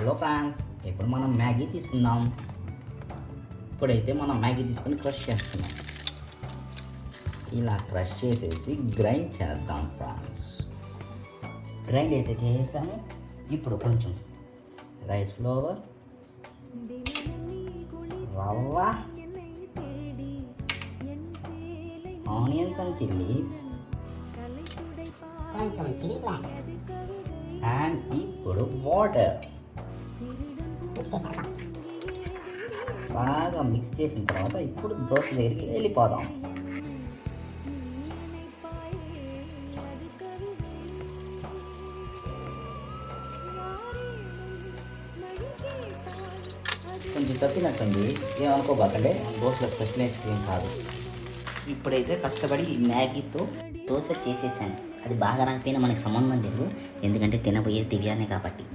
Hello friends, ఇప్పుడు మనం Maggi తీసుకుందాం. ఇప్పుడైతే మనం మ్యాగీ తీసుకుని క్రష్ చేస్తున్నాం. ఇలా క్రష్ చేసేసి గ్రైండ్ చేద్దాం ఫ్రెండ్స్. గ్రైండ్ అయితే చేసాము. ఇప్పుడు కొంచెం రైస్ ఫ్లోర్, రవ్వ, ఆనియన్స్ అండ్ చిల్లీస్ అండ్ ఇప్పుడు వాటర్ బాగా మిక్స్ చేసిన తర్వాత ఇప్పుడు దోశ దగ్గరికి వెళ్ళిపోదాం. కొంచెం తప్పినట్టుంది, ఏమనుకోబాకండి. దోశలో స్పెషలిస్ట్ ఏం కాదు. ఇప్పుడైతే కష్టపడి ఈ మ్యాగీతో దోశ చేసేసాను. అది బాగా రాకపోయినా మనకి సంబంధం లేదు, ఎందుకంటే తినబోయే దివ్యానే కాబట్టి.